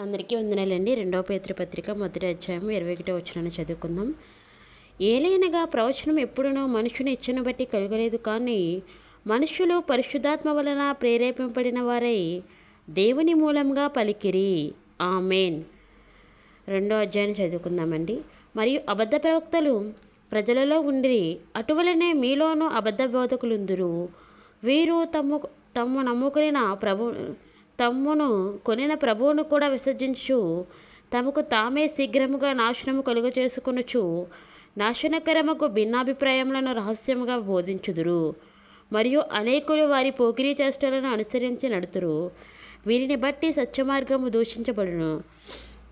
అందరికీ వందనాలండి. 2వ పేతురు పత్రిక మొదటి అధ్యాయం 21వ వచనాన్ని చదువుకుందాం. ఏలైనగా ప్రవచనం ఎప్పుడునూ మనుషుని ఇచ్చను బట్టి కలగలేదు, కానీ మనుష్యులు పరిశుద్ధాత్మ వలన ప్రేరేపింపబడిన వారై దేవుని మూలంగా పలికిరి. ఆమేన్. 2వ అధ్యాయాన్ని చదువుకుందామండి. మరియు అబద్ధ ప్రవక్తలు ప్రజలలో ఉండిరి, అటువలనే మీలోనూ అబద్ధ బోధకులుందురు. వీరు తమ్ము నమ్ముకున్న తమ్మును ప్రభువును కూడా విసర్జించు, తమకు తామే శీఘ్రముగా నాశనము కలుగ చేసుకొనుచు నాశనకరముకు భిన్నాభిప్రాయములను రహస్యముగా బోధించుదురు. మరియు అనేకులు వారి పోకిరీ చేష్టలను అనుసరించి నడుతురు. వీరిని బట్టి సత్యమార్గము దూషించబడును.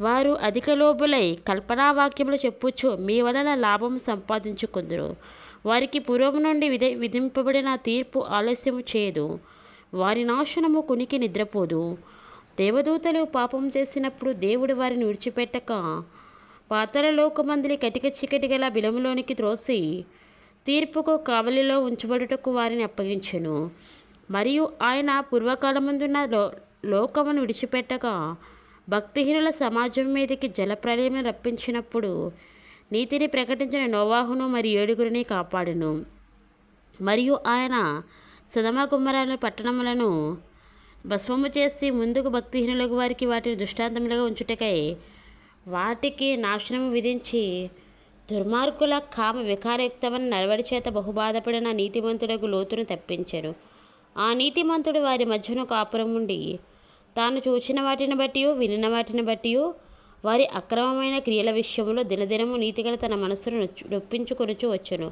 వారు అధిక లోబులై కల్పనా వాక్యములు చెప్పుచు మీ వలన లాభము సంపాదించుకుందురు. వారికి పూర్వము నుండి విధింపబడిన తీర్పు ఆలస్యము చేయదు. వారి నాశనము కునికి నిద్రపోదు. దేవదూతలు పాపం చేసినప్పుడు దేవుడు వారిని విడిచిపెట్టక పాతాళ లోకమందలి కటిక చీకటి గల బిలములోనికి త్రోసి తీర్పుకు కావలిలో ఉంచబడుటకు వారిని అప్పగించెను. మరియు ఆయన పూర్వకాలమందున్న లోకమును విడిచిపెట్టక భక్తిహీనుల సమాజం మీదకి జలప్రలయం రప్పించినప్పుడు నీతిని ప్రకటించిన నోవాహును మరియు 7 కాపాడెను. మరియు ఆయన సొదొమ గొమొర్రా పట్టణములను భస్మము చేసి ముందుకు భక్తిహీనులకు వారికి వాటిని దృష్టాంతములుగా ఉంచుటకై వాటికి నాశనము విధించి దుర్మార్గుల కామ వికారయుక్తమైన నడవడి చేత బహుబాధపడిన నీతిమంతులకు లోతును తప్పించెను. ఆ నీతిమంతుడు వారి మధ్యన కాపురం ఉండి తాను చూచిన వాటిని బట్టి వినిన వాటిని బట్టి వారి అక్రమమైన క్రియల విషయంలో దినదినము నీతిగల తన మనస్సును నొప్పించుకొనుచు వచ్చెను.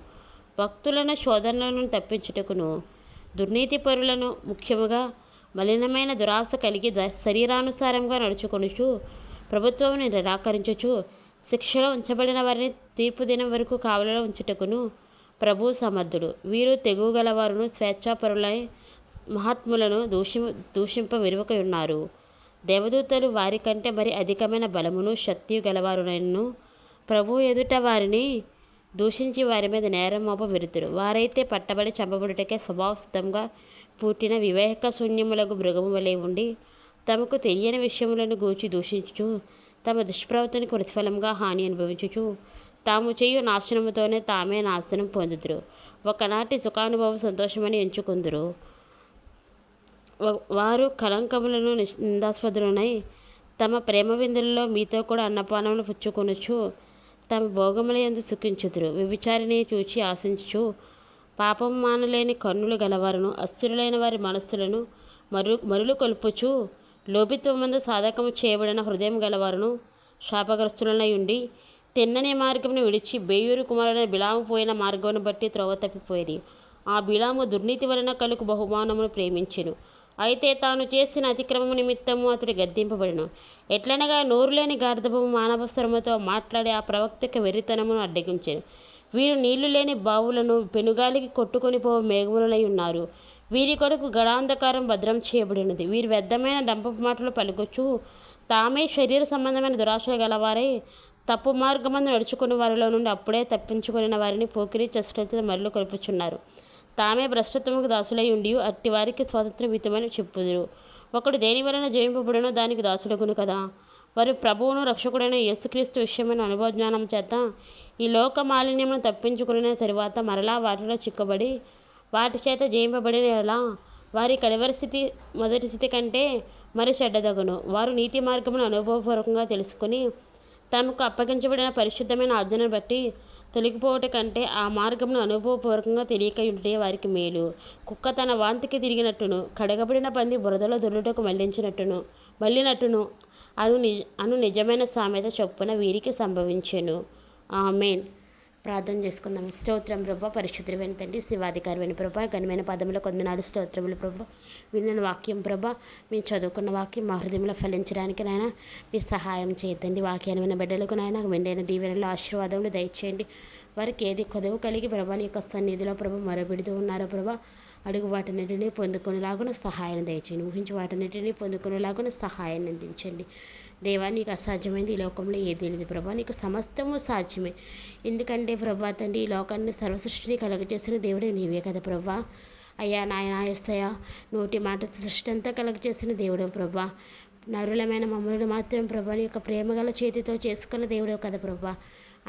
భక్తులను శోధనలను తప్పించుటకును దుర్నీతి పరులను ముఖ్యముగా మలినమైన దురాశ కలిగి శరీరానుసారంగా నడుచుకొనుచు ప్రభుత్వమును నిరాకరించుచు శిక్షలో ఉంచబడిన వారిని తీర్పు దినం వరకు కావలిలో ఉంచుటకును ప్రభువు సమర్థుడు. వీరు తెగువ గలవారును స్వేచ్ఛాపరులై మహాత్ములను దూషింప విరువక ఉన్నారు. దేవదూతలు వారి కంటే మరి అధికమైన బలమును శక్తియు గలవారునైనను ప్రభువు ఎదుట వారిని దూషించి వారి మీద నేరం మోప విరుతురు. వారైతే పట్టబడి చంపబడుటకే స్వభావసిద్ధంగా పుట్టిన వివేక శూన్యములకు మృగము వలె ఉండి తమకు తెలియని విషయములను గూర్చి దూషించుచు తమ దుష్ప్రవర్తనకు ప్రతిఫలంగా హాని అనుభవించుచు తాము చేయు నాశనముతోనే తామే నాశనం పొందుదురు. ఒకనాటి సుఖానుభవం సంతోషమని ఎంచుకుందురు. వారు కళంకములను నిందాస్పదులనై తమ ప్రేమ విందులలో మీతో కూడా అన్నపానములు పుచ్చుకొనుచు తమ భోగముల యందు సుఖించుదురు. వ్యభిచారిని చూచి ఆశించుచు పాపం మానలేని కన్నులు గలవారును అస్థిరులైన వారి మనస్సులను మరులు కొల్పుచు లోభిత్వమందు సాధకము చేయబడిన హృదయం గలవారును శాపగ్రస్తులనై ఉండి తిన్నని మార్గమును విడిచి బేయూరు కుమారుడైన బిలాము పోయిన మార్గమును బట్టి త్రోవ తప్పిపోయేది. ఆ బిలాము దుర్నీతి వలన కలుగు బహుమానమును ప్రేమించెను. అయితే తాను చేసిన అతిక్రమము నిమిత్తము అతడు గద్దింపబడెను. ఎట్లనగా నోరులేని గార్ధబము మానవ స్వరముతో మాట్లాడి ఆ ప్రవక్తకి వెర్రితనమును అడ్డగించెను. వీరు నీళ్లు లేని బావులను పెనుగాలికి కొట్టుకొని పోవు మేఘములై ఉన్నారు. వీరి కొరకు గడాంధకారం భద్రం చేయబడినది. వీరు వ్యర్థమైన డంపపు మాటలు పలుకుచు తామే శరీర సంబంధమైన దురాశలు గలవారై తప్పు మార్గమందు నడుచుకుని వారిలో నుండి అప్పుడే తప్పించుకుని వారిని పోకిరీ చేష్టలతో మరలు కొలుపుచున్నారు. తామే భ్రష్టత్వముకు దాసులై ఉండి అట్టి వారికి స్వాతంత్ర్యం ఇతమని చెప్పుదురు. ఒకడు దేని వలన జయింపబడునో దానికి దాసులగును కదా. వారు ప్రభువును రక్షకుడైన యేసుక్రీస్తు విషయమైన అనుభవజ్ఞానం చేత ఈ లోక మాలిన్యమును తప్పించుకున్న తరువాత మరలా వాటిలో చిక్కబడి వాటి చేత జయింపబడిన ఎలా వారి కడవరి స్థితి మొదటి స్థితి కంటే మరి చెడ్డదగును. వారు నీతి మార్గమును అనుభవపూర్వకంగా తెలుసుకుని తమకు అప్పగించబడిన పరిశుద్ధమైన ఆజ్ఞను బట్టి తొలగిపోవట కంటే ఆ మార్గమును అనుభవపూర్వకంగా తెలియక ఉంటే వారికి మేలు. కుక్క తన వాంతికి తిరిగినట్టును కడగబడిన పంది బురదలో దొర్లుటకు మళ్ళినట్టును అను నిజమైన సామెత చొప్పున వీరికి సంభవించెను. ఆమేన్. ప్రార్థన చేసుకుందాం. స్తోత్రం ప్రభా, పరిశుద్ధమైన తండ్రి, శివాధికారమైన ప్రభా, ఘనమైన పదముల కొందనాలు స్తోత్రములు ప్రభా. విన్న వాక్యం ప్రభా, మేము చదువుకున్న వాక్యం మా హృదయంలో ఫలించడానికి నాయన మీరు సహాయం చేయతండి. వాక్యాన్ని విన్న బిడ్డలకు నాయన మెండైన దీవెనలు ఆశీర్వాదములు దయచేయండి. వారికి ఏది కొదవు కలిగి ప్రభా నీ యొక్క సన్నిధిలో ప్రభా మరబిడుతూ ఉన్నారో ప్రభా అడుగు వాటిన్నిటినీ పొందుకునేలాగున సహాయాన్ని దయచేయండి. ఊహించి వాటిన్నిటినీ పొందుకునేలాగున సహాయాన్ని అందించండి. దేవా, నీకు అసాధ్యమైంది ఈ లోకంలో ఏదీ లేదు ప్రభా, నీకు సమస్తము సాధ్యమే. ఎందుకంటే ప్రభా తండ్రి ఈ లోకాన్ని సర్వసృష్టిని కలుగజేసిన దేవుడే నీవే కదా ప్రభా. అయ్యా నాయన యేసయ్య, నోటి మాట సృష్టి అంతా కలుగజేసిన దేవుడు ప్రభా. నరులమైన మమ్మల్ని మాత్రం ప్రభా నీ యొక్క ప్రేమగల చేతితో చేసుకున్న దేవుడే కదా ప్రభా.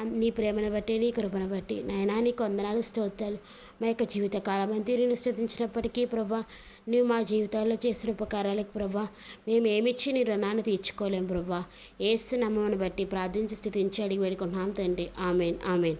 నీ ప్రేమను బట్టి నీ కృపను బట్టి నాయనా నీకు వందనాలు స్తోత్రాలు. మా యొక్క జీవితకాలం అంతా నేను స్తుతించినప్పటికీ ప్రభా నువ్వు మా జీవితాల్లో చేసిన ఉపకారాలకు ప్రభా మేము ఏమిచ్చి నీ రుణాన్ని తీర్చుకోలేం ప్రభా. యేసు నామమును బట్టి ప్రార్థించి స్తుతించి అడిగి వేడుకుంటున్నాం తండ్రి. Amen amen.